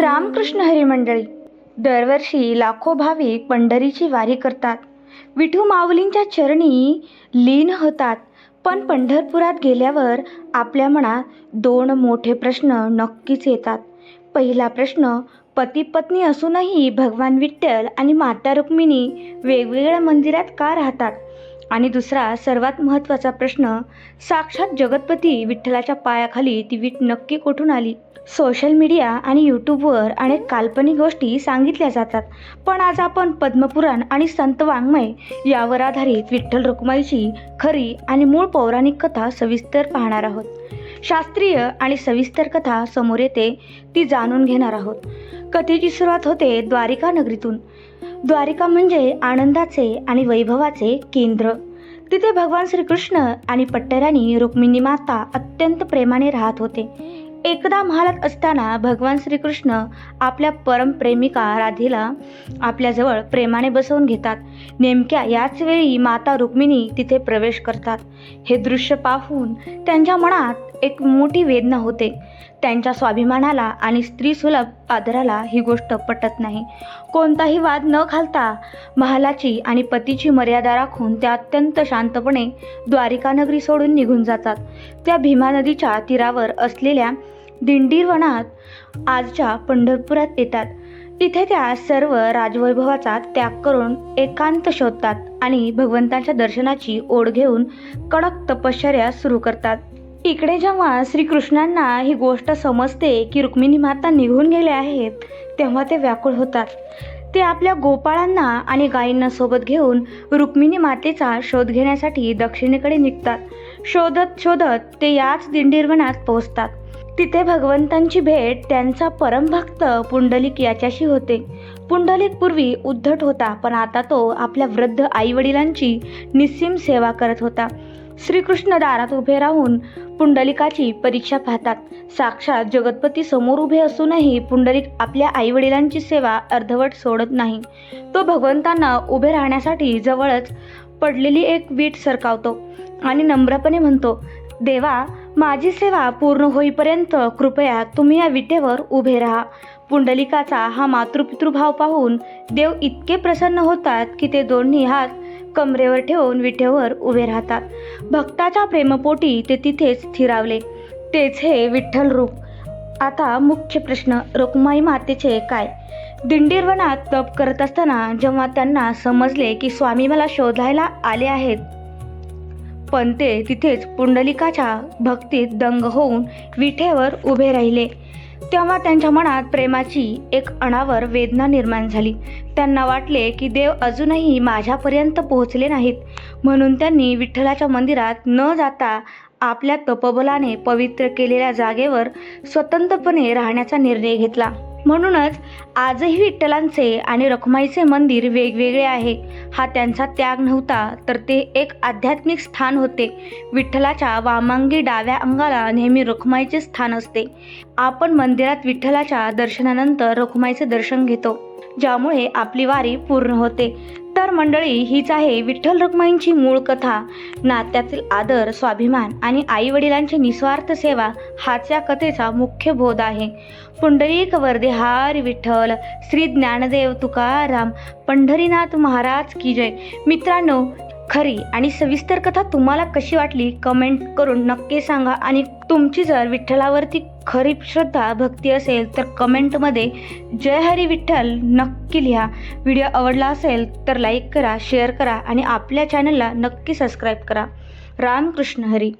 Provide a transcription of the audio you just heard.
रामकृष्ण हरी मंडळी, दरवर्षी लाखो भाविक पंढरीची वारी करतात. विठू माऊलींच्या चरणी लीन होतात. पण पंढरपुरात गेल्यावर आपल्या मनात दोन मोठे प्रश्न नक्कीच येतात. पहिला प्रश्न, पती पत्नी असूनही भगवान विठ्ठल आणि माता रुक्मिणी वेगवेगळ्या मंदिरात का राहतात? आणि दुसरा सर्वात महत्त्वाचा प्रश्न, साक्षात जगतपती विठ्ठलाच्या पायाखाली ती वीट नक्की कुठून आली? सोशल मीडिया आणि यूट्यूबवर अनेक काल्पनिक गोष्टी सांगितल्या जातात, पण आज आपण पद्मपुराण आणि संत वाङ्मय यावर आधारित विठ्ठल रुक्माईची खरी आणि मूळ पौराणिक कथा सविस्तर पाहणार आहोत. शास्त्रीय आणि सविस्तर कथा समोर येते ती जाणून घेणार आहोत. कथेची सुरुवात होते द्वारिका नगरीतून. द्वारिका म्हणजे आनंदाचे आणि वैभवाचे केंद्र. तिथे भगवान श्रीकृष्ण आणि पट्टराणी रुक्मिणी माता अत्यंत प्रेमाने राहत होते. एकदा महालात असताना भगवान श्रीकृष्ण आपल्या परमप्रेमिका राधेला आपल्याजवळ प्रेमाने बसवून घेतात. नेमक्या याच वेळी माता रुक्मिणी तिथे प्रवेश करतात. हे दृश्य पाहून त्यांच्या मनात एक मोठी वेदना होते. त्यांच्या स्वाभिमानाला आणि स्त्रीसुलभ आदराला ही गोष्ट पटत नाही. कोणताही वाद न घालता महालाची आणि पतीची मर्यादा राखून त्या अत्यंत शांतपणे द्वारिका नगरी सोडून निघून जातात. त्या भीमा नदीच्या तीरावर असलेल्या दिंडीर वनात आजच्या पंढरपुरात येतात. इथे त्या सर्व राजवैभवाचा त्याग करून एकांत शोधतात आणि भगवंताच्या दर्शनाची ओढ घेऊन कडक तपश्चर्या सुरू करतात. इकडे जेव्हा श्रीकृष्णांना ही गोष्ट समजते की रुक्मिणी माता निघून गेल्या आहेत, तेव्हा ते व्याकुळ होतात. ते आपल्या गोपाळांना आणि गायींना सोबत घेऊन रुक्मिणी मातेचा शोध घेण्यासाठी दक्षिणेकडे निघतात. शोधत शोधत ते याच दिंडीरवनात पोहोचतात. तिथे भगवंतांची भेट त्यांचा परमभक्त पुंडलिक याच्याशी होते. पुंडलिक पूर्वी उद्धट होता, पण आता तो आपल्या वृद्ध आईवडिलांची निस्सीम सेवा करत होता. श्रीकृष्ण दारात उभे राहून पुंडलिकाची परीक्षा पाहतात. साक्षात जगतपती समोर उभे असूनही पुंडलिक आपल्या आईवडिलांची सेवा अर्धवट सोडत नाही. तो भगवंतांना उभे राहण्यासाठी जवळच पडलेली एक वीट सरकावतो आणि नम्रपणे म्हणतो, देवा, माझी सेवा पूर्ण होईपर्यंत कृपया तुम्ही या विटेवर उभे राहा. पुंडलिकाचा हा मातृपितृभाव पाहून देव इतके प्रसन्न होतात की ते दोन्ही हात कमरेवर ठेवून विटेवर उभे राहतात. भक्ताच्या प्रेमपोटी ते तिथेच स्थिरावले. तेच हे विठ्ठल रूप. आता मुख्य प्रश्न, रुक्माई मातेचे काय? दिंडीरवनात तप करत असताना जेव्हा त्यांना समजले की स्वामी मला शोधायला आले आहेत, पण ते तिथेच पुंडलिकाच्या भक्तीत दंग होऊन विठेवर उभे राहिले, तेव्हा त्यांच्या मनात प्रेमाची एक अनावर वेदना निर्माण झाली. त्यांना वाटले की देव अजूनही माझ्यापर्यंत पोहोचले नाहीत, म्हणून त्यांनी विठ्ठलाच्या मंदिरात न जाता आपल्या तपबलाने पवित्र केलेल्या जागेवर स्वतंत्रपणे राहण्याचा निर्णय घेतला. म्हणूनच आजही विठ्ठलांचे आणि रखुमाईचे मंदिर वेगवेगळे आहे. हा त्यांचा त्याग नव्हता, तर ते एक आध्यात्मिक स्थान होते. विठ्ठलाच्या वामांगी डाव्या अंगाला नेहमी रखुमाईचे स्थान असते. आपण मंदिरात विठ्ठलाच्या दर्शनानंतर रखुमाईचे दर्शन घेतो, ज्यामुळे आपली वारी पूर्ण होते. तर मंडळी, हीच आहे विठ्ठल रुक्माईंची मूळ कथा. नात्यातील आदर, स्वाभिमान आणि आईवडिलांची निस्वार्थ सेवा हाच या कथेचा मुख्य बोध आहे. पुंडलिक वरदे हरी विठ्ठल. श्री ज्ञानदेव तुकाराम. पंढरीनाथ महाराज की जय. मित्रांनो, खरी आणि सविस्तर कथा तुम्हाला कशी वाटली कमेंट करून नक्की सांगा. आणि तुमची जर विठ्ठलावरती खरी श्रद्धा भक्ती असेल तर कमेंटमध्ये जय हरी विठ्ठल नक्की लिहा. व्हिडिओ आवडला असेल तर लाईक करा, शेअर करा आणि आपल्या चॅनलला नक्की सबस्क्राईब करा. रामकृष्ण हरी.